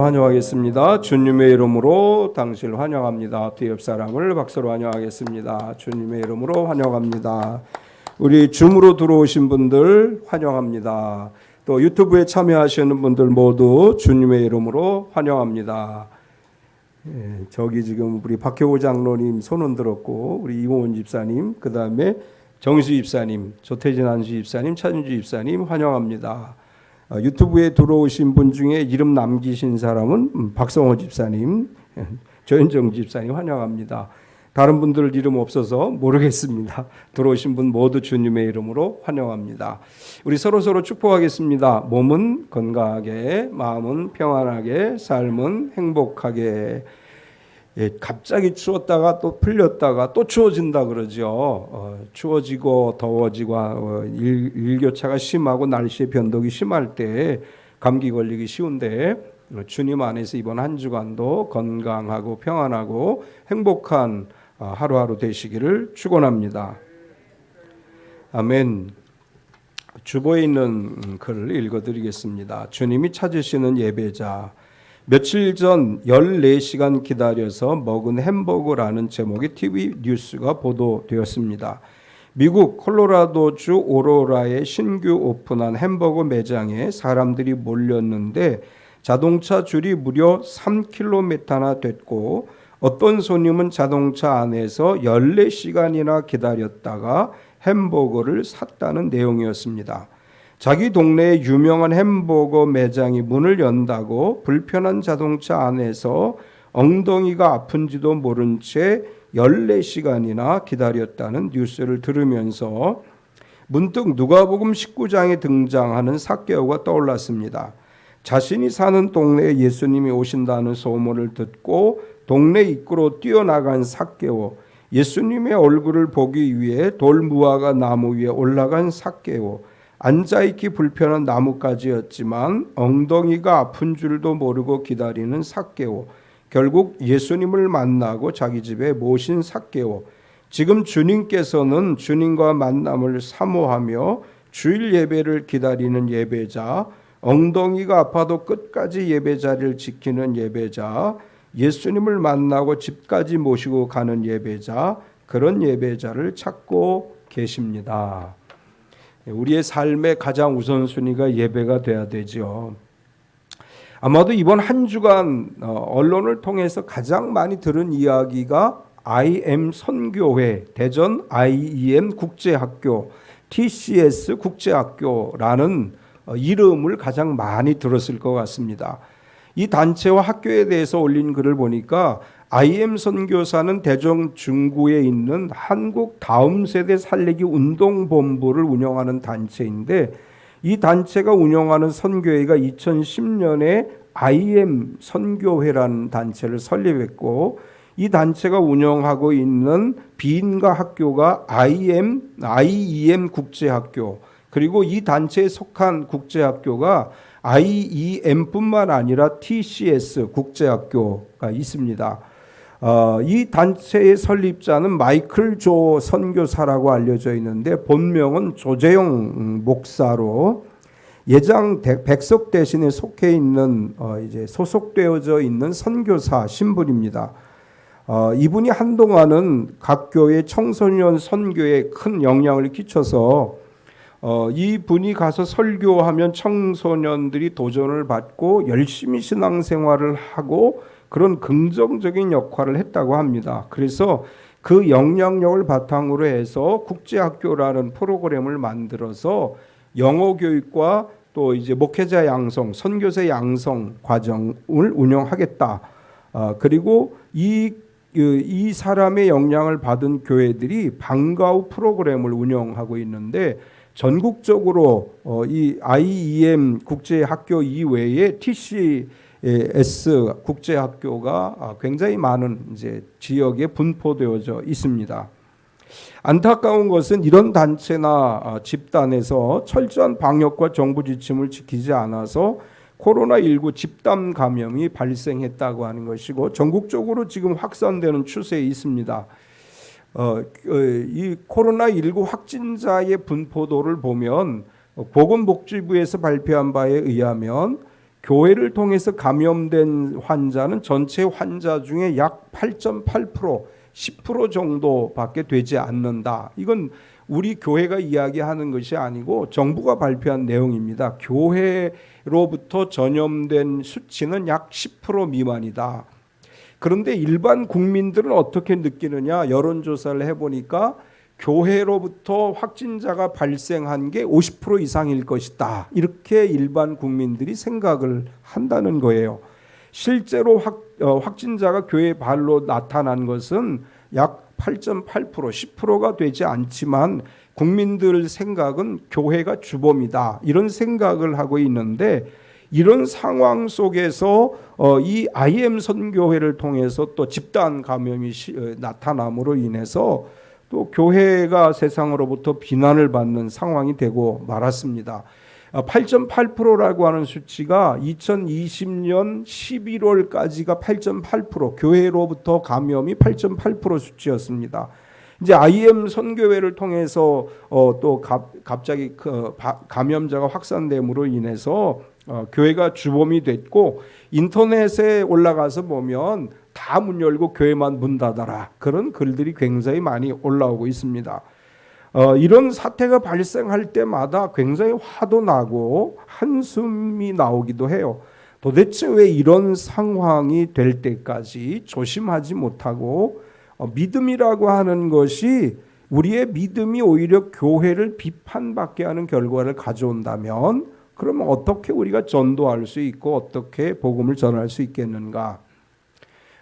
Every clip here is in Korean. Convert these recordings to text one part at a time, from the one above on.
환영하겠습니다. 주님의 이름으로 당신을 환영합니다. 뒤 옆 사람을 박수로 환영하겠습니다. 주님의 이름으로 환영합니다. 우리 줌으로 들어오신 분들 환영합니다. 또 유튜브에 참여하시는 분들 모두 주님의 이름으로 환영합니다. 저기 지금 우리 박효우 장로님 손은 들었고, 우리 이공원 집사님, 그 다음에 정수 집사님, 조태진 안수 집사님, 차준주 집사님 환영합니다. 유튜브에 들어오신 분 중에 이름 남기신 사람은 박성호 집사님, 조현정 집사님 환영합니다. 다른 분들 이름 없어서 모르겠습니다. 들어오신 분 모두 주님의 이름으로 환영합니다. 우리 서로서로 축복하겠습니다. 몸은 건강하게, 마음은 평안하게, 삶은 행복하게. 갑자기 추웠다가 또 풀렸다가 또 추워진다 그러죠. 추워지고 더워지고 일교차가 심하고 날씨의 변동이 심할 때 감기 걸리기 쉬운데, 주님 안에서 이번 한 주간도 건강하고 평안하고 행복한 하루하루 되시기를 축원합니다. 아멘. 주보에 있는 글을 읽어드리겠습니다. 주님이 찾으시는 예배자. 며칠 전 14시간 기다려서 먹은 햄버거라는 제목의 TV 뉴스가 보도되었습니다. 미국 콜로라도주 오로라에 신규 오픈한 햄버거 매장에 사람들이 몰렸는데 자동차 줄이 무려 3km나 됐고, 어떤 손님은 자동차 안에서 14시간이나 기다렸다가 햄버거를 샀다는 내용이었습니다. 자기 동네에 유명한 햄버거 매장이 문을 연다고 불편한 자동차 안에서 엉덩이가 아픈지도 모른 채 14시간이나 기다렸다는 뉴스를 들으면서 문득 누가복음 19장에 등장하는 삭개오가 떠올랐습니다. 자신이 사는 동네에 예수님이 오신다는 소문을 듣고 동네 입구로 뛰어나간 삭개오, 예수님의 얼굴을 보기 위해 돌무화과 나무 위에 올라간 삭개오, 앉아있기 불편한 나뭇가지였지만 엉덩이가 아픈 줄도 모르고 기다리는 삭개오, 결국 예수님을 만나고 자기 집에 모신 삭개오. 지금 주님께서는 주님과 만남을 사모하며 주일 예배를 기다리는 예배자, 엉덩이가 아파도 끝까지 예배자리를 지키는 예배자, 예수님을 만나고 집까지 모시고 가는 예배자, 그런 예배자를 찾고 계십니다. 우리의 삶의 가장 우선순위가 예배가 돼야 되죠. 아마도 이번 한 주간 언론을 통해서 가장 많이 들은 이야기가 IM 선교회, 대전 IEM 국제학교, TCS 국제학교라는 이름을 가장 많이 들었을 것 같습니다. 이 단체와 학교에 대해서 올린 글을 보니까 IM 선교사는 대전 중구에 있는 한국 다음 세대 살리기 운동본부를 운영하는 단체인데, 이 단체가 운영하는 선교회가 2010년에 IM 선교회라는 단체를 설립했고, 이 단체가 운영하고 있는 비인가 학교가 IEM 국제학교, 그리고 이 단체에 속한 국제학교가 IEM뿐만 아니라 TCS 국제학교가 있습니다. 이 단체의 설립자는 마이클 조 선교사라고 알려져 있는데, 본명은 조재용 목사로 예장 백석 대신에 속해 있는 이제 소속되어져 있는 선교사 신분입니다. 이분이 한동안은 각 교회 청소년 선교에 큰 영향을 끼쳐서 이 분이 가서 설교하면 청소년들이 도전을 받고 열심히 신앙생활을 하고 그런 긍정적인 역할을 했다고 합니다. 그래서 그 영향력을 바탕으로 해서 국제학교라는 프로그램을 만들어서 영어 교육과 또 이제 목회자 양성, 선교사 양성 과정을 운영하겠다. 그리고 이 사람의 영향을 받은 교회들이 방과 후 프로그램을 운영하고 있는데, 전국적으로 이 IEM 국제학교 이외에 TCS 국제학교가 굉장히 많은 이제 지역에 분포되어져 있습니다. 안타까운 것은 이런 단체나 집단에서 철저한 방역과 정부 지침을 지키지 않아서 코로나19 집단 감염이 발생했다고 하는 것이고, 전국적으로 지금 확산되는 추세에 있습니다. 이 코로나19 확진자의 분포도를 보면 보건복지부에서 발표한 바에 의하면 교회를 통해서 감염된 환자는 전체 환자 중에 약 8.8%, 10% 정도밖에 되지 않는다. 이건 우리 교회가 이야기하는 것이 아니고 정부가 발표한 내용입니다. 교회로부터 전염된 수치는 약 10% 미만이다. 그런데 일반 국민들은 어떻게 느끼느냐? 여론조사를 해보니까 교회로부터 확진자가 발생한 게 50% 이상일 것이다. 이렇게 일반 국민들이 생각을 한다는 거예요. 실제로 확진자가 교회 발로 나타난 것은 약 8.8%, 10%가 되지 않지만 국민들 생각은 교회가 주범이다. 이런 생각을 하고 있는데 이런 상황 속에서 이 IM 선교회를 통해서 또 집단 감염이 나타남으로 인해서 또 교회가 세상으로부터 비난을 받는 상황이 되고 말았습니다. 8.8%라고 하는 수치가 2020년 11월까지가 8.8%, 교회로부터 감염이 8.8% 수치였습니다. 이제 IM 선교회를 통해서 또 갑자기 감염자가 확산됨으로 인해서 교회가 주범이 됐고 인터넷에 올라가서 보면 다 문 열고 교회만 문 닫아라. 그런 글들이 굉장히 많이 올라오고 있습니다. 이런 사태가 발생할 때마다 굉장히 화도 나고 한숨이 나오기도 해요. 도대체 왜 이런 상황이 될 때까지 조심하지 못하고 믿음이라고 하는 것이 우리의 믿음이 오히려 교회를 비판받게 하는 결과를 가져온다면 그러면 어떻게 우리가 전도할 수 있고 어떻게 복음을 전할 수 있겠는가?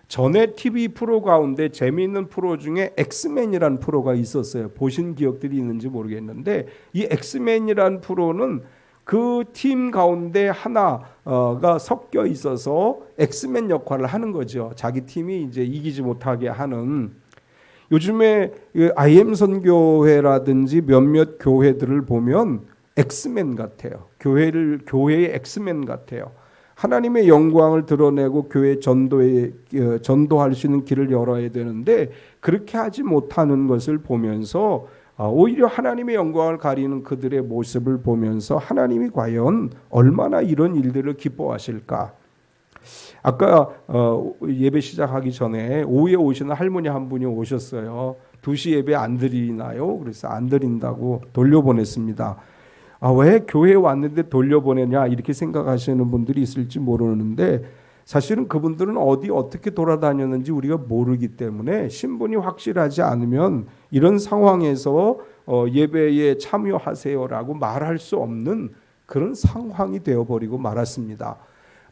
전에 TV 프로 가운데 재미있는 프로 중에 엑스맨이라는 프로가 있었어요. 보신 기억들이 있는지 모르겠는데 이 엑스맨이라는 프로는 그 팀 가운데 하나가 섞여 있어서 엑스맨 역할을 하는 거죠. 자기 팀이 이제 이기지 못하게 하는. 요즘에 IM 선교회라든지 몇몇 교회들을 보면 엑스맨 같아요. 교회의 엑스맨 같아요. 하나님의 영광을 드러내고 교회 전도할 수 있는 길을 열어야 되는데 그렇게 하지 못하는 것을 보면서 오히려 하나님의 영광을 가리는 그들의 모습을 보면서 하나님이 과연 얼마나 이런 일들을 기뻐하실까? 아까 예배 시작하기 전에 오후에 오시는 할머니 한 분이 오셨어요. 2시 예배 안 드리나요? 그래서 안 드린다고 돌려보냈습니다. 왜 교회에 왔는데 돌려보내냐 이렇게 생각하시는 분들이 있을지 모르는데 사실은 그분들은 어떻게 돌아다녔는지 우리가 모르기 때문에 신분이 확실하지 않으면 이런 상황에서 예배에 참여하세요라고 말할 수 없는 그런 상황이 되어버리고 말았습니다.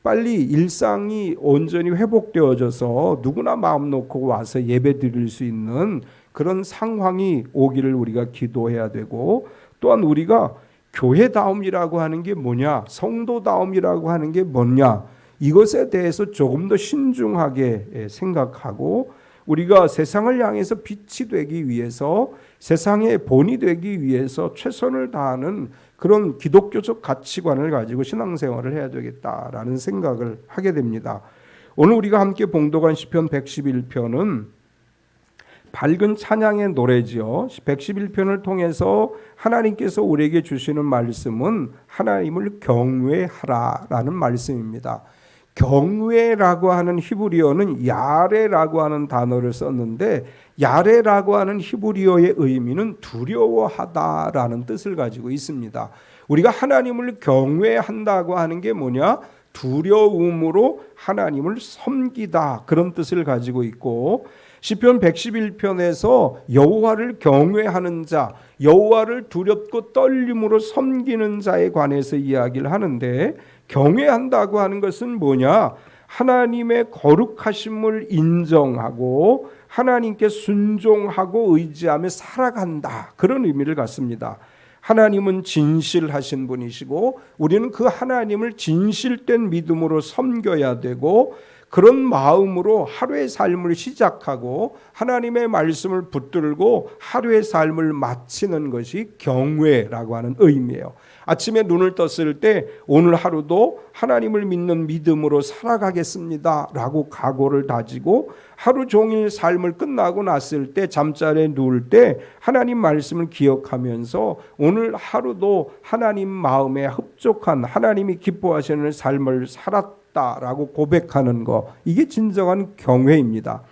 빨리 일상이 온전히 회복되어져서 누구나 마음 놓고 와서 예배 드릴 수 있는 그런 상황이 오기를 우리가 기도해야 되고 또한 우리가 교회다움이라고 하는 게 뭐냐, 성도다움이라고 하는 게 뭐냐, 이것에 대해서 조금 더 신중하게 생각하고 우리가 세상을 향해서 빛이 되기 위해서 세상의 본이 되기 위해서 최선을 다하는 그런 기독교적 가치관을 가지고 신앙생활을 해야 되겠다라는 생각을 하게 됩니다. 오늘 우리가 함께 봉독한 시편 111편은 밝은 찬양의 노래지요. 111편을 통해서 하나님께서 우리에게 주시는 말씀은 하나님을 경외하라라는 말씀입니다. 경외라고 하는 히브리어는 야레라고 하는 단어를 썼는데 야레라고 하는 히브리어의 의미는 두려워하다라는 뜻을 가지고 있습니다. 우리가 하나님을 경외한다고 하는 게 뭐냐? 두려움으로 하나님을 섬기다 그런 뜻을 가지고 있고 시편 111편에서 여호와를 경외하는 자, 여호와를 두렵고 떨림으로 섬기는 자에 관해서 이야기를 하는데 경외한다고 하는 것은 뭐냐? 하나님의 거룩하심을 인정하고 하나님께 순종하고 의지하며 살아간다. 그런 의미를 갖습니다. 하나님은 진실하신 분이시고 우리는 그 하나님을 진실된 믿음으로 섬겨야 되고 그런 마음으로 하루의 삶을 시작하고 하나님의 말씀을 붙들고 하루의 삶을 마치는 것이 경외라고 하는 의미예요. 아침에 눈을 떴을 때 오늘 하루도 하나님을 믿는 믿음으로 살아가겠습니다 라고 각오를 다지고 하루 종일 삶을 끝나고 났을 때 잠자리에 누울 때 하나님 말씀을 기억하면서 오늘 하루도 하나님 마음에 흡족한 하나님이 기뻐하시는 삶을 살았다라고 고백하는 거, 이게 진정한 경외입니다.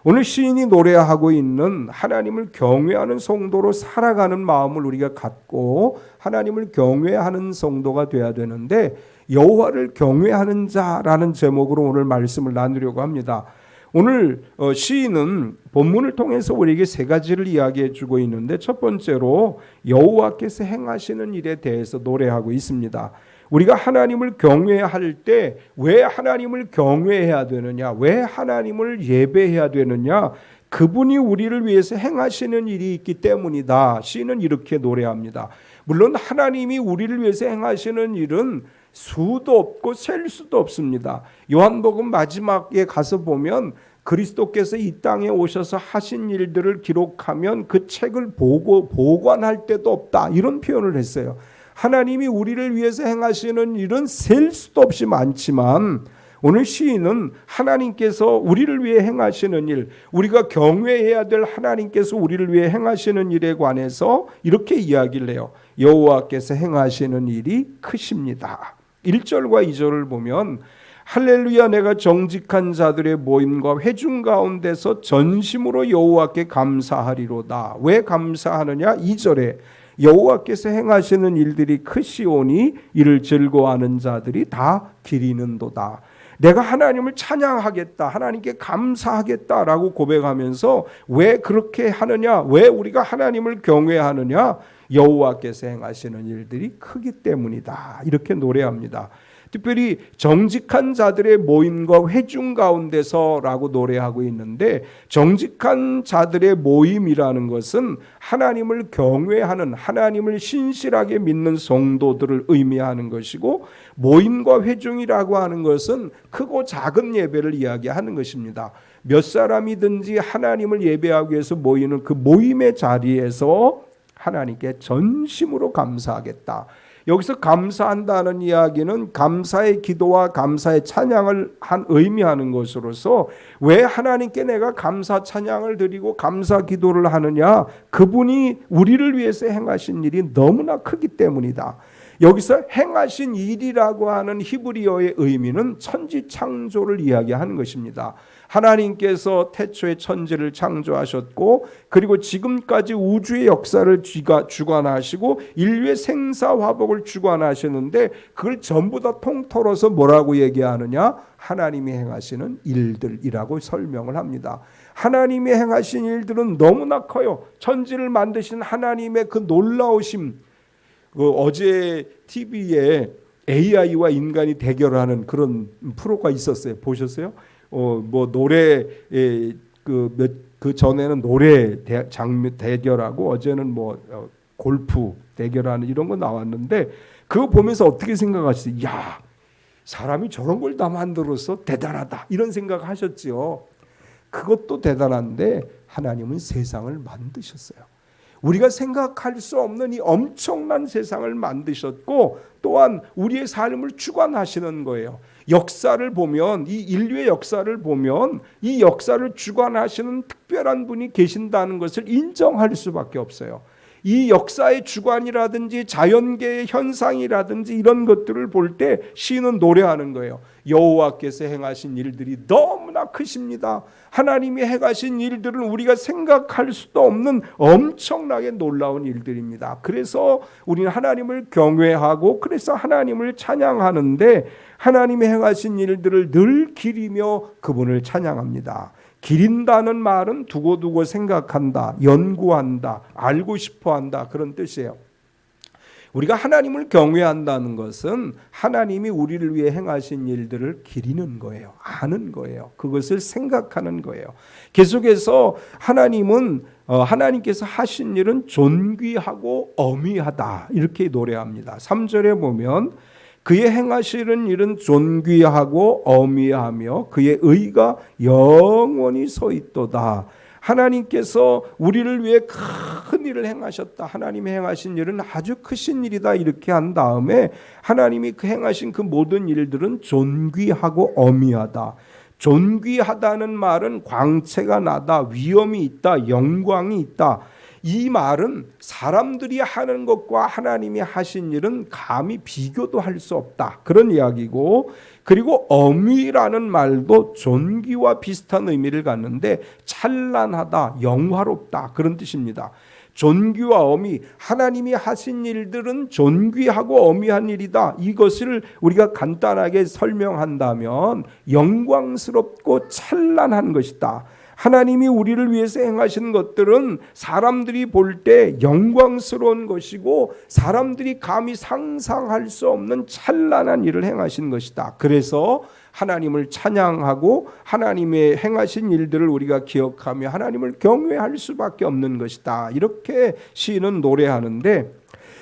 오늘 시인이 노래하고 있는 하나님을 경외하는 성도로 살아가는 마음을 우리가 갖고 하나님을 경외하는 성도가 돼야 되는데, 여호와를 경외하는 자라는 제목으로 오늘 말씀을 나누려고 합니다. 오늘 시인은 본문을 통해서 우리에게 세 가지를 이야기해 주고 있는데, 첫 번째로 여호와께서 행하시는 일에 대해서 노래하고 있습니다. 우리가 하나님을 경외할 때 왜 하나님을 경외해야 되느냐, 왜 하나님을 예배해야 되느냐, 그분이 우리를 위해서 행하시는 일이 있기 때문이다. 시인은 이렇게 노래합니다. 물론 하나님이 우리를 위해서 행하시는 일은 수도 없고 셀 수도 없습니다. 요한복음 마지막에 가서 보면 그리스도께서 이 땅에 오셔서 하신 일들을 기록하면 그 책을 보관할 데도 없다, 이런 표현을 했어요. 하나님이 우리를 위해서 행하시는 일은 셀 수도 없이 많지만, 오늘 시인은 하나님께서 우리를 위해 행하시는 일, 우리가 경외해야 될 하나님께서 우리를 위해 행하시는 일에 관해서 이렇게 이야기를 해요. 여호와께서 행하시는 일이 크십니다. 1절과 2절을 보면 할렐루야, 내가 정직한 자들의 모임과 회중 가운데서 전심으로 여호와께 감사하리로다. 왜 감사하느냐? 2절에 여호와께서 행하시는 일들이 크시오니 이를 즐거워하는 자들이 다 기리는도다. 내가 하나님을 찬양하겠다, 하나님께 감사하겠다라고 고백하면서 왜 그렇게 하느냐, 왜 우리가 하나님을 경외하느냐, 여호와께서 행하시는 일들이 크기 때문이다, 이렇게 노래합니다. 특별히 정직한 자들의 모임과 회중 가운데서라고 노래하고 있는데, 정직한 자들의 모임이라는 것은 하나님을 경외하는, 하나님을 신실하게 믿는 성도들을 의미하는 것이고, 모임과 회중이라고 하는 것은 크고 작은 예배를 이야기하는 것입니다. 몇 사람이든지 하나님을 예배하기 위해서 모이는 그 모임의 자리에서 하나님께 전심으로 감사하겠다. 여기서 감사한다는 이야기는 감사의 기도와 감사의 찬양을 의미하는 것으로서, 왜 하나님께 내가 감사 찬양을 드리고 감사 기도를 하느냐, 그분이 우리를 위해서 행하신 일이 너무나 크기 때문이다. 여기서 행하신 일이라고 하는 히브리어의 의미는 천지 창조를 이야기하는 것입니다. 하나님께서 태초에 천지를 창조하셨고, 그리고 지금까지 우주의 역사를 주관하시고 인류의 생사화복을 주관하시는데, 그걸 전부 다 통틀어서 뭐라고 얘기하느냐? 하나님이 행하시는 일들이라고 설명을 합니다. 하나님이 행하신 일들은 너무나 커요. 천지를 만드신 하나님의 그 놀라우심, 어제 TV에 AI와 인간이 대결하는 그런 프로가 있었어요. 보셨어요? 뭐 노래 그 전에는 노래 장면 대결하고, 어제는 뭐 골프 대결하는 이런 거 나왔는데, 그거 보면서 어떻게 생각하시죠? 야, 사람이 저런 걸 다 만들어서 대단하다, 이런 생각하셨죠. 그것도 대단한데 하나님은 세상을 만드셨어요. 우리가 생각할 수 없는 이 엄청난 세상을 만드셨고, 또한 우리의 삶을 주관하시는 거예요. 역사를 보면, 이 인류의 역사를 보면 이 역사를 주관하시는 특별한 분이 계신다는 것을 인정할 수밖에 없어요. 이 역사의 주관이라든지 자연계의 현상이라든지 이런 것들을 볼 때 시인은 노래하는 거예요. 여호와께서 행하신 일들이 너무나 크십니다. 하나님이 행하신 일들은 우리가 생각할 수도 없는 엄청나게 놀라운 일들입니다. 그래서 우리는 하나님을 경외하고, 그래서 하나님을 찬양하는데, 하나님이 행하신 일들을 늘 기리며 그분을 찬양합니다. 기린다는 말은 두고두고 생각한다, 연구한다, 알고 싶어한다, 그런 뜻이에요. 우리가 하나님을 경외한다는 것은 하나님이 우리를 위해 행하신 일들을 기리는 거예요. 아는 거예요. 그것을 생각하는 거예요. 계속해서 하나님은 하나님께서 하신 일은 존귀하고 어미하다, 이렇게 노래합니다. 3절에 보면 그의 행하시는 일은 존귀하고 어미하며 그의 의가 영원히 서 있도다. 하나님께서 우리를 위해 큰 일을 행하셨다. 하나님이 행하신 일은 아주 크신 일이다. 이렇게 한 다음에 하나님이 그 행하신 그 모든 일들은 존귀하고 어미하다. 존귀하다는 말은 광채가 나다, 위엄이 있다, 영광이 있다. 이 말은 사람들이 하는 것과 하나님이 하신 일은 감히 비교도 할 수 없다. 그런 이야기고, 그리고 어미라는 말도 존귀와 비슷한 의미를 갖는데 찬란하다, 영화롭다 그런 뜻입니다. 존귀와 어미, 하나님이 하신 일들은 존귀하고 어미한 일이다. 이것을 우리가 간단하게 설명한다면 영광스럽고 찬란한 것이다. 하나님이 우리를 위해서 행하신 것들은 사람들이 볼 때 영광스러운 것이고 사람들이 감히 상상할 수 없는 찬란한 일을 행하신 것이다. 그래서 하나님을 찬양하고 하나님의 행하신 일들을 우리가 기억하며 하나님을 경외할 수밖에 없는 것이다. 이렇게 시인은 노래하는데,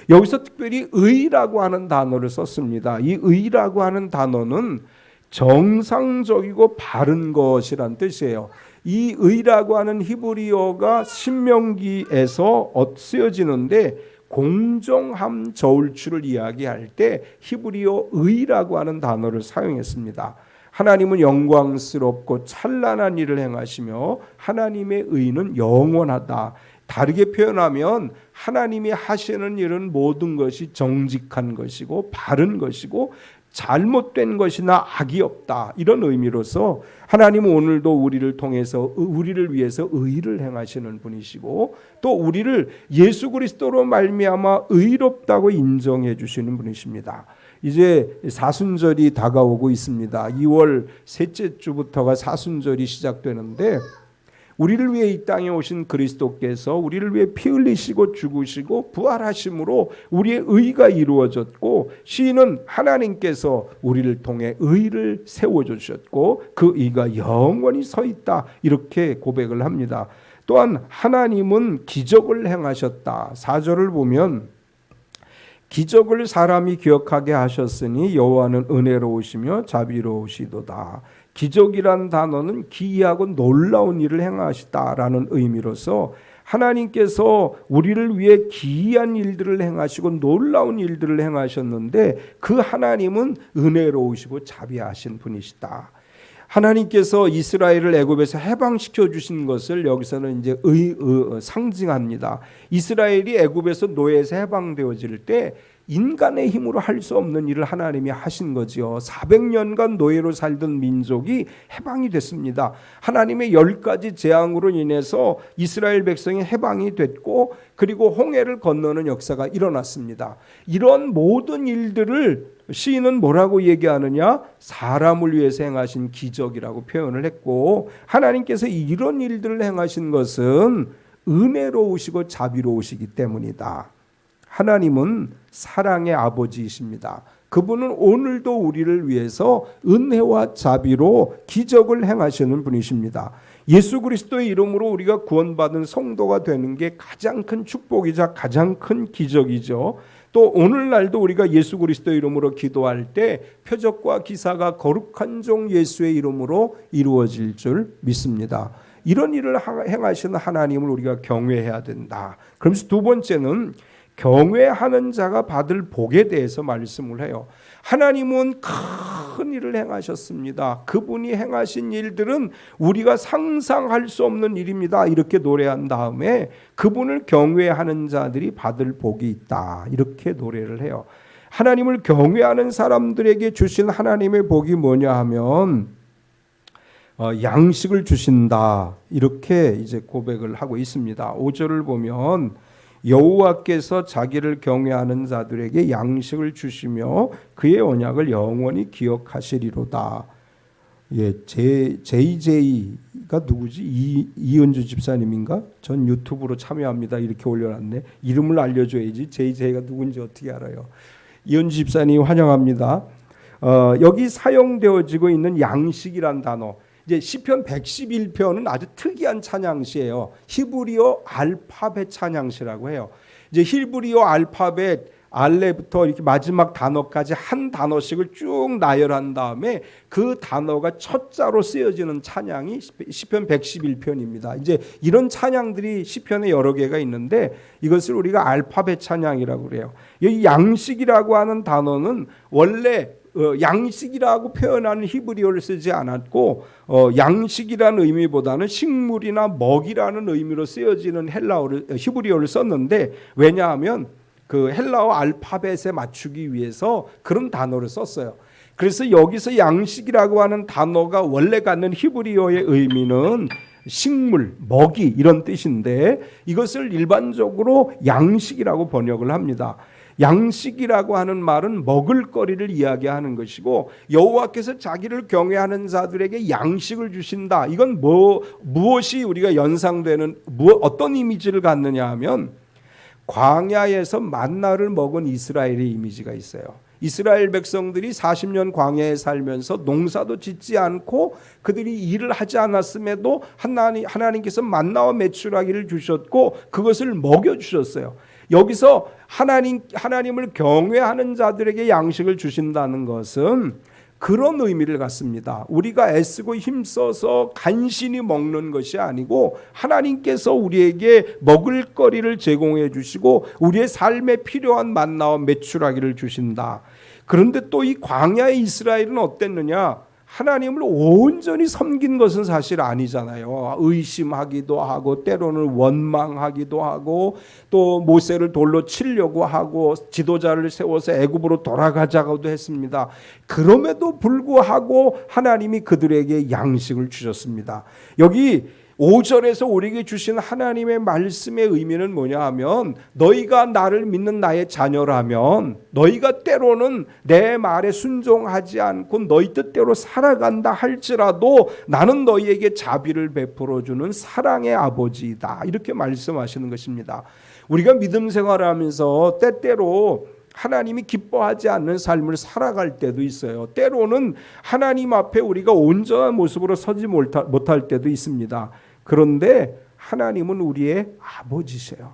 여기서 특별히 의라고 하는 단어를 썼습니다. 이 의라고 하는 단어는 정상적이고 바른 것이란 뜻이에요. 이 의라고 하는 히브리어가 신명기에서 쓰여지는데 공정함 저울추를 이야기할 때 히브리어 의라고 하는 단어를 사용했습니다. 하나님은 영광스럽고 찬란한 일을 행하시며 하나님의 의는 영원하다. 다르게 표현하면 하나님이 하시는 일은 모든 것이 정직한 것이고 바른 것이고 잘못된 것이나 악이 없다. 이런 의미로서 하나님은 오늘도 우리를 통해서 우리를 위해서 의를 행하시는 분이시고 또 우리를 예수 그리스도로 말미암아 의롭다고 인정해 주시는 분이십니다. 이제 사순절이 다가오고 있습니다. 2월 셋째 주부터가 사순절이 시작되는데, 우리를 위해 이 땅에 오신 그리스도께서 우리를 위해 피 흘리시고 죽으시고 부활하심으로 우리의 의가 이루어졌고, 시인은 하나님께서 우리를 통해 의를 세워주셨고 그 의가 영원히 서 있다, 이렇게 고백을 합니다. 또한 하나님은 기적을 행하셨다. 4절을 보면 기적을 사람이 기억하게 하셨으니 여호와는 은혜로우시며 자비로우시도다. 기적이란 단어는 기이하고 놀라운 일을 행하시다라는 의미로서 하나님께서 우리를 위해 기이한 일들을 행하시고 놀라운 일들을 행하셨는데 그 하나님은 은혜로우시고 자비하신 분이시다. 하나님께서 이스라엘을 애굽에서 해방시켜 주신 것을 여기서는 이제 상징합니다. 이스라엘이 애굽에서 노예에서 해방되어질 때 인간의 힘으로 할 수 없는 일을 하나님이 하신 거지요. 400년간 노예로 살던 민족이 해방이 됐습니다. 하나님의 10가지 재앙으로 인해서 이스라엘 백성이 해방이 됐고, 그리고 홍해를 건너는 역사가 일어났습니다. 이런 모든 일들을 시인은 뭐라고 얘기하느냐? 사람을 위해서 행하신 기적이라고 표현을 했고, 하나님께서 이런 일들을 행하신 것은 은혜로우시고 자비로우시기 때문이다. 하나님은 사랑의 아버지이십니다. 그분은 오늘도 우리를 위해서 은혜와 자비로 기적을 행하시는 분이십니다. 예수 그리스도의 이름으로 우리가 구원받은 성도가 되는 게 가장 큰 축복이자 가장 큰 기적이죠. 또 오늘날도 우리가 예수 그리스도의 이름으로 기도할 때 표적과 기사가 거룩한 종 예수의 이름으로 이루어질 줄 믿습니다. 이런 일을 행하시는 하나님을 우리가 경외해야 된다. 그러면서 두 번째는 경외하는 자가 받을 복에 대해서 말씀을 해요. 하나님은 큰 일을 행하셨습니다. 그분이 행하신 일들은 우리가 상상할 수 없는 일입니다. 이렇게 노래한 다음에 그분을 경외하는 자들이 받을 복이 있다. 이렇게 노래를 해요. 하나님을 경외하는 사람들에게 주신 하나님의 복이 뭐냐 하면 양식을 주신다. 이렇게 이제 고백을 하고 있습니다. 5절을 보면 여호와께서 자기를 경외하는 자들에게 양식을 주시며 그의 언약을 영원히 기억하시리로다. 예, JJ가 누구지? 이은주 집사님인가? 전 유튜브로 참여합니다. 이렇게 올려놨네. 이름을 알려줘야지. JJ가 누군지 어떻게 알아요? 이은주 집사님 환영합니다. 여기 사용되어지고 있는 양식이란 단어, 이제 시편 111편은 아주 특이한 찬양시예요. 히브리어 알파벳 찬양시라고 해요. 이제 히브리어 알파벳 알레부터 이렇게 마지막 단어까지 한 단어씩을 쭉 나열한 다음에 그 단어가 첫 자로 쓰여지는 찬양이 시편 111편입니다. 이제 이런 찬양들이 시편에 여러 개가 있는데 이것을 우리가 알파벳 찬양이라고 그래요. 이 양식이라고 하는 단어는 원래 양식이라고 표현하는 히브리어를 쓰지 않았고 양식이라는 의미보다는 식물이나 먹이라는 의미로 쓰여지는 히브리어를 썼는데, 왜냐하면 그 헬라어 알파벳에 맞추기 위해서 그런 단어를 썼어요. 그래서 여기서 양식이라고 하는 단어가 원래 갖는 히브리어의 의미는 식물, 먹이 이런 뜻인데 이것을 일반적으로 양식이라고 번역을 합니다. 양식이라고 하는 말은 먹을거리를 이야기하는 것이고, 여호와께서 자기를 경외하는 자들에게 양식을 주신다. 이건 무엇이 우리가 연상되는 어떤 이미지를 갖느냐 하면 광야에서 만나를 먹은 이스라엘의 이미지가 있어요. 이스라엘 백성들이 40년 광야에 살면서 농사도 짓지 않고 그들이 일을 하지 않았음에도 하나님께서 만나와 메추라기를 주셨고 그것을 먹여주셨어요. 여기서 하나님을 경외하는 자들에게 양식을 주신다는 것은 그런 의미를 갖습니다. 우리가 애쓰고 힘써서 간신히 먹는 것이 아니고 하나님께서 우리에게 먹을거리를 제공해 주시고 우리의 삶에 필요한 만나와 메추라기를 주신다. 그런데 또 이 광야의 이스라엘은 어땠느냐? 하나님을 온전히 섬긴 것은 사실 아니잖아요. 의심하기도 하고 때로는 원망하기도 하고 또 모세를 돌로 치려고 하고 지도자를 세워서 애굽으로 돌아가자고도 했습니다. 그럼에도 불구하고 하나님이 그들에게 양식을 주셨습니다. 여기 5절에서 우리에게 주신 하나님의 말씀의 의미는 뭐냐 하면, 너희가 나를 믿는 나의 자녀라면 너희가 때로는 내 말에 순종하지 않고 너희 뜻대로 살아간다 할지라도 나는 너희에게 자비를 베풀어주는 사랑의 아버지이다, 이렇게 말씀하시는 것입니다. 우리가 믿음 생활하면서 때때로 하나님이 기뻐하지 않는 삶을 살아갈 때도 있어요. 때로는 하나님 앞에 우리가 온전한 모습으로 서지 못할 때도 있습니다. 그런데 하나님은 우리의 아버지세요.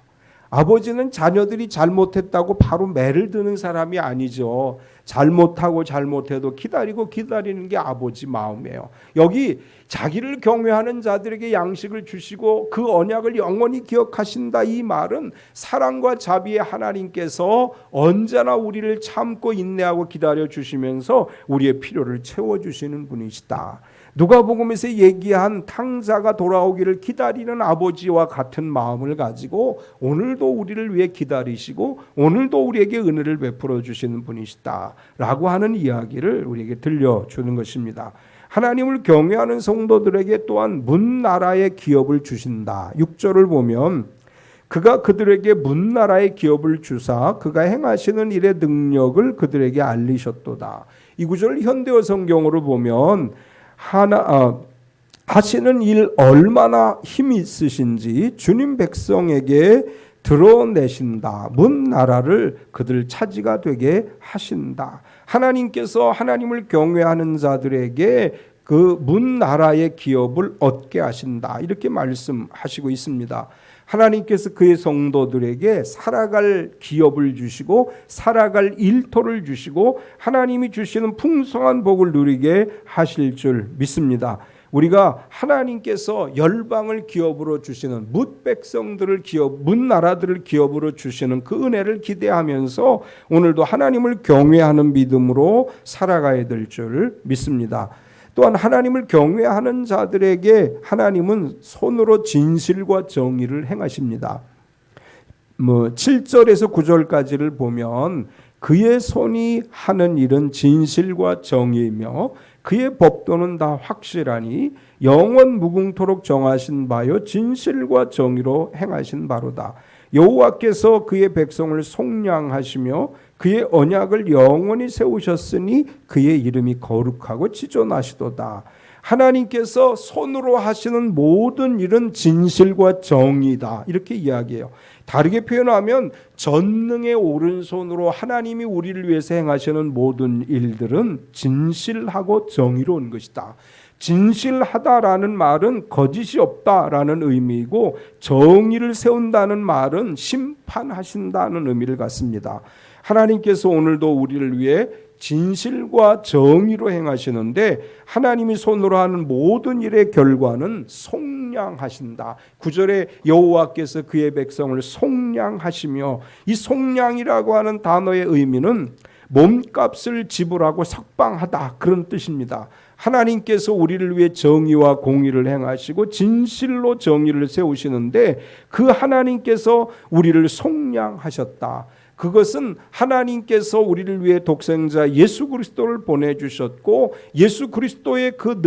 아버지는 자녀들이 잘못했다고 바로 매를 드는 사람이 아니죠. 잘못해도 기다리는 게 아버지 마음이에요. 여기 자기를 경외하는 자들에게 양식을 주시고 그 언약을 영원히 기억하신다, 이 말은 사랑과 자비의 하나님께서 언제나 우리를 참고 인내하고 기다려 주시면서 우리의 필요를 채워주시는 분이시다. 누가복음에서 얘기한 탕자가 돌아오기를 기다리는 아버지와 같은 마음을 가지고 오늘도 우리를 위해 기다리시고 오늘도 우리에게 은혜를 베풀어 주시는 분이시다 라고 하는 이야기를 우리에게 들려주는 것입니다. 하나님을 경외하는 성도들에게 또한 문나라의 기업을 주신다. 6절을 보면 그가 그들에게 문나라의 기업을 주사 그가 행하시는 일의 능력을 그들에게 알리셨도다. 이 구절을 현대어 성경으로 보면 하시는 일 얼마나 힘이 있으신지 주님 백성에게 드러내신다. 문 나라를 그들 차지가 되게 하신다. 하나님께서 하나님을 경외하는 자들에게 그 문 나라의 기업을 얻게 하신다, 이렇게 말씀하시고 있습니다. 하나님께서 그의 성도들에게 살아갈 기업을 주시고 살아갈 일터를 주시고 하나님이 주시는 풍성한 복을 누리게 하실 줄 믿습니다. 우리가 하나님께서 열방을 기업으로 주시는 뭇 백성들을 뭇 나라들을 기업으로 주시는 그 은혜를 기대하면서 오늘도 하나님을 경외하는 믿음으로 살아가야 될 줄 믿습니다. 또한 하나님을 경외하는 자들에게 하나님은 손으로 진실과 정의를 행하십니다. 7절에서 9절까지를 보면 그의 손이 하는 일은 진실과 정의이며 그의 법도는 다 확실하니 영원 무궁토록 정하신 바요 진실과 정의로 행하신 바로다. 여호와께서 그의 백성을 속량하시며 그의 언약을 영원히 세우셨으니 그의 이름이 거룩하고 지존하시도다. 하나님께서 손으로 하시는 모든 일은 진실과 정의다, 이렇게 이야기해요. 다르게 표현하면 전능의 오른손으로 하나님이 우리를 위해서 행하시는 모든 일들은 진실하고 정의로운 것이다. 진실하다라는 말은 거짓이 없다라는 의미이고 정의를 세운다는 말은 심판하신다는 의미를 갖습니다. 하나님께서 오늘도 우리를 위해 진실과 정의로 행하시는데 하나님이 손으로 하는 모든 일의 결과는 속량하신다. 9절에 여호와께서 그의 백성을 속량하시며, 이 속량이라고 하는 단어의 의미는 몸값을 지불하고 석방하다, 그런 뜻입니다. 하나님께서 우리를 위해 정의와 공의를 행하시고 진실로 정의를 세우시는데 그 하나님께서 우리를 속량하셨다. 그것은 하나님께서 우리를 위해 독생자 예수 그리스도를 보내주셨고 예수 그리스도의 그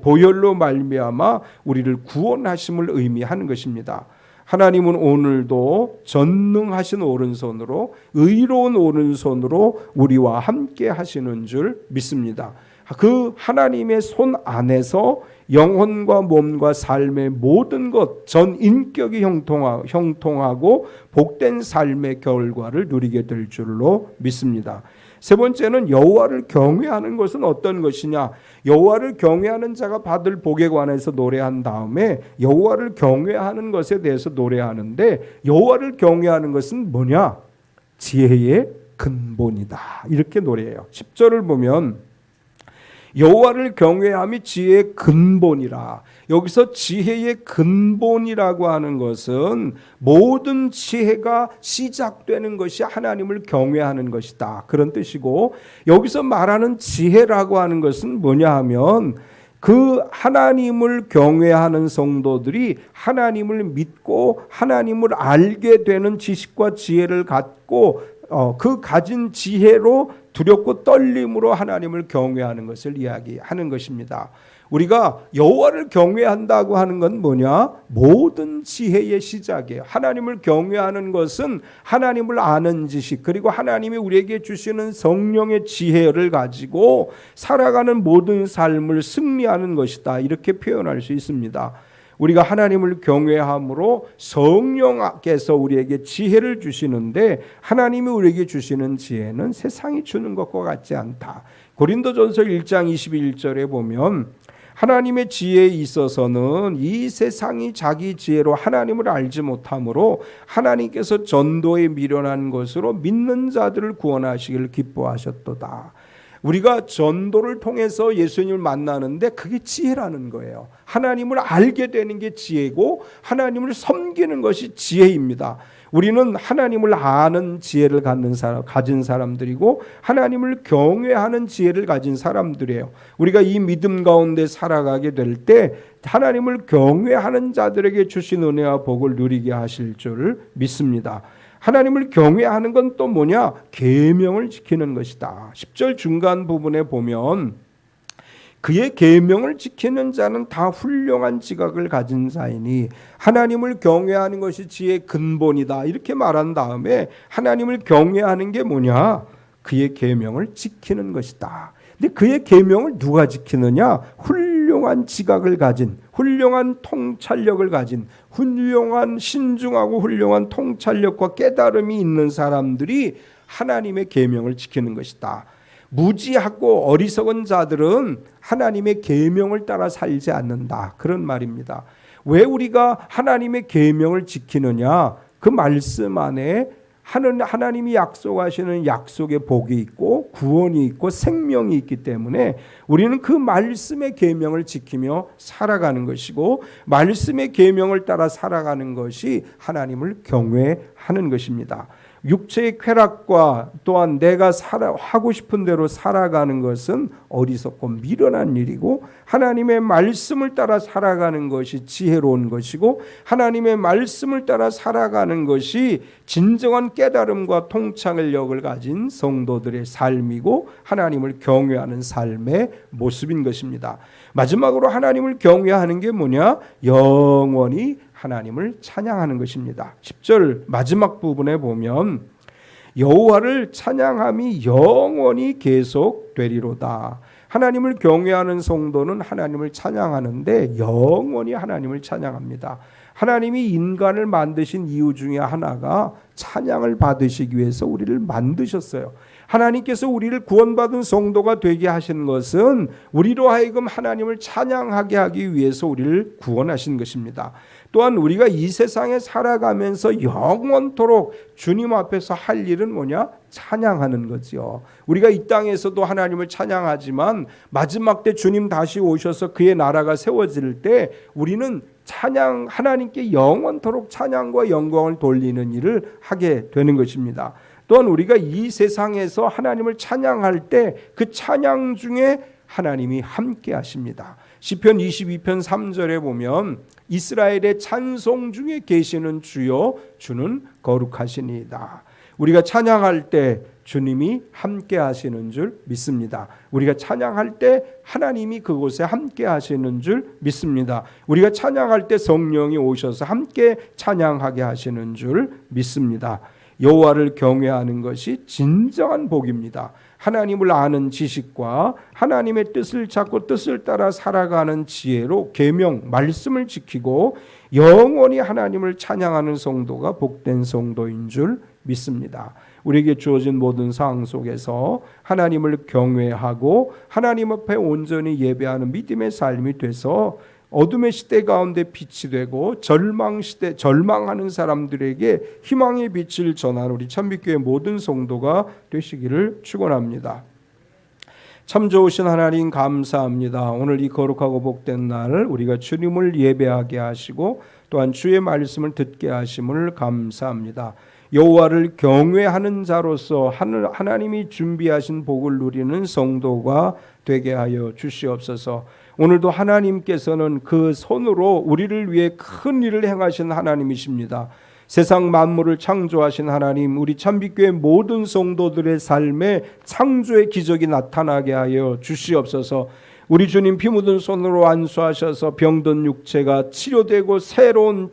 보혈로 말미암아 우리를 구원하심을 의미하는 것입니다. 하나님은 오늘도 전능하신 오른손으로, 의로운 오른손으로 우리와 함께 하시는 줄 믿습니다. 그 하나님의 손 안에서 영혼과 몸과 삶의 모든 것, 전 인격이 형통하고 복된 삶의 결과를 누리게 될 줄로 믿습니다. 세 번째는 여호와를 경외하는 것은 어떤 것이냐? 여호와를 경외하는 자가 받을 복에 관해서 노래한 다음에 여호와를 경외하는 것에 대해서 노래하는데, 여호와를 경외하는 것은 뭐냐? 지혜의 근본이다, 이렇게 노래해요. 10절을 보면 여호와를 경외함이 지혜의 근본이라. 여기서 지혜의 근본이라고 하는 것은 모든 지혜가 시작되는 것이 하나님을 경외하는 것이다, 그런 뜻이고, 여기서 말하는 지혜라고 하는 것은 뭐냐 하면 그 하나님을 경외하는 성도들이 하나님을 믿고 하나님을 알게 되는 지식과 지혜를 갖고 그 가진 지혜로 두렵고 떨림으로 하나님을 경외하는 것을 이야기하는 것입니다. 우리가 여호와를 경외한다고 하는 건 뭐냐? 모든 지혜의 시작이에요. 하나님을 경외하는 것은 하나님을 아는 지식, 그리고 하나님이 우리에게 주시는 성령의 지혜를 가지고 살아가는 모든 삶을 승리하는 것이다, 이렇게 표현할 수 있습니다. 우리가 하나님을 경외함으로 성령께서 우리에게 지혜를 주시는데, 하나님이 우리에게 주시는 지혜는 세상이 주는 것과 같지 않다. 고린도전서 1장 21절에 보면 하나님의 지혜에 있어서는 이 세상이 자기 지혜로 하나님을 알지 못하므로 하나님께서 전도에 미련한 것으로 믿는 자들을 구원하시기를 기뻐하셨도다. 우리가 전도를 통해서 예수님을 만나는데 그게 지혜라는 거예요. 하나님을 알게 되는 게 지혜고 하나님을 섬기는 것이 지혜입니다. 우리는 하나님을 아는 지혜를 가진 사람들이고 하나님을 경외하는 지혜를 가진 사람들이에요. 우리가 이 믿음 가운데 살아가게 될 때 하나님을 경외하는 자들에게 주신 은혜와 복을 누리게 하실 줄 믿습니다. 하나님을 경외하는 건 또 뭐냐? 계명을 지키는 것이다. 10절 중간 부분에 보면 그의 계명을 지키는 자는 다 훌륭한 지각을 가진 자이니 하나님을 경외하는 것이 지혜의 근본이다, 이렇게 말한 다음에 하나님을 경외하는 게 뭐냐? 그의 계명을 지키는 것이다. 근데 그의 계명을 누가 지키느냐? 훌륭한 지각을 가진, 훌륭한 통찰력을 가진, 훌륭한 신중하고 훌륭한 통찰력과 깨달음이 있는 사람들이 하나님의 계명을 지키는 것이다. 무지하고 어리석은 자들은 하나님의 계명을 따라 살지 않는다, 그런 말입니다. 왜 우리가 하나님의 계명을 지키느냐? 그 말씀 안에 하나님이 약속하시는 약속의 복이 있고 구원이 있고 생명이 있기 때문에 우리는 그 말씀의 계명을 지키며 살아가는 것이고, 말씀의 계명을 따라 살아가는 것이 하나님을 경외하는 것입니다. 육체의 쾌락과 또한 내가 하고 싶은 대로 살아가는 것은 어리석고 미련한 일이고, 하나님의 말씀을 따라 살아가는 것이 지혜로운 것이고, 하나님의 말씀을 따라 살아가는 것이 진정한 깨달음과 통찰력을 가진 성도들의 삶이고 하나님을 경외하는 삶의 모습인 것입니다. 마지막으로 하나님을 경외하는 게 뭐냐? 영원히 하나님을 찬양하는 것입니다. 10절 마지막 부분에 보면 여호와를 찬양함이 영원히 계속되리로다. 하나님을 경외하는 성도는 하나님을 찬양하는데 영원히 하나님을 찬양합니다. 하나님이 인간을 만드신 이유 중에 하나가 찬양을 받으시기 위해서 우리를 만드셨어요. 하나님께서 우리를 구원받은 성도가 되게 하신 것은 우리로 하여금 하나님을 찬양하게 하기 위해서 우리를 구원하신 것입니다. 또한 우리가 이 세상에 살아가면서 영원토록 주님 앞에서 할 일은 뭐냐? 찬양하는 거지요. 우리가 이 땅에서도 하나님을 찬양하지만 마지막 때 주님 다시 오셔서 그의 나라가 세워질 때 우리는 찬양, 하나님께 영원토록 찬양과 영광을 돌리는 일을 하게 되는 것입니다. 또한 우리가 이 세상에서 하나님을 찬양할 때 그 찬양 중에 하나님이 함께 하십니다. 시편 22편 3절에 보면 이스라엘의 찬송 중에 계시는 주여 주는 거룩하시니이다. 우리가 찬양할 때 주님이 함께 하시는 줄 믿습니다. 우리가 찬양할 때 하나님이 그곳에 함께 하시는 줄 믿습니다. 우리가 찬양할 때 성령이 오셔서 함께 찬양하게 하시는 줄 믿습니다. 여호와를 경외하는 것이 진정한 복입니다. 하나님을 아는 지식과 하나님의 뜻을 찾고 뜻을 따라 살아가는 지혜로 계명, 말씀을 지키고 영원히 하나님을 찬양하는 성도가 복된 성도인 줄 믿습니다. 우리에게 주어진 모든 상황 속에서 하나님을 경외하고 하나님 앞에 온전히 예배하는 믿음의 삶이 돼서 어둠의 시대 가운데 빛이 되고 절망하는 사람들에게 희망의 빛을 전하는 우리 참빛교회 모든 성도가 되시기를 축원합니다. 참 좋으신 하나님 감사합니다. 오늘 이 거룩하고 복된 날 우리가 주님을 예배하게 하시고 또한 주의 말씀을 듣게 하심을 감사합니다. 여호와를 경외하는 자로서 하나님이 준비하신 복을 누리는 성도가 되게 하여 주시옵소서. 오늘도 하나님께서는 그 손으로 우리를 위해 큰 일을 행하신 하나님이십니다. 세상 만물을 창조하신 하나님, 우리 참빛교회 모든 성도들의 삶에 창조의 기적이 나타나게 하여 주시옵소서. 우리 주님 피 묻은 손으로 안수하셔서 병든 육체가 치료되고 새로운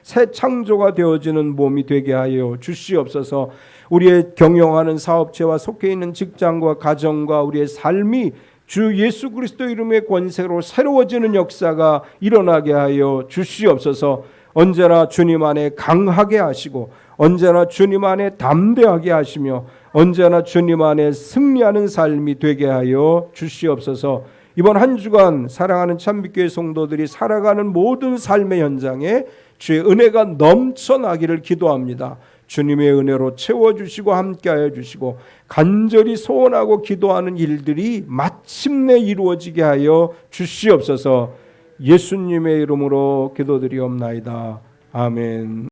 새 창조가 되어지는 몸이 되게 하여 주시옵소서. 우리의 경영하는 사업체와 속해 있는 직장과 가정과 우리의 삶이 주 예수 그리스도 이름의 권세로 새로워지는 역사가 일어나게 하여 주시옵소서. 언제나 주님 안에 강하게 하시고 언제나 주님 안에 담대하게 하시며 언제나 주님 안에 승리하는 삶이 되게 하여 주시옵소서. 이번 한 주간 사랑하는 참빛교회 성도들이 살아가는 모든 삶의 현장에 주의 은혜가 넘쳐나기를 기도합니다. 주님의 은혜로 채워주시고 함께하여 주시고 간절히 소원하고 기도하는 일들이 마침내 이루어지게 하여 주시옵소서. 예수님의 이름으로 기도드리옵나이다. 아멘.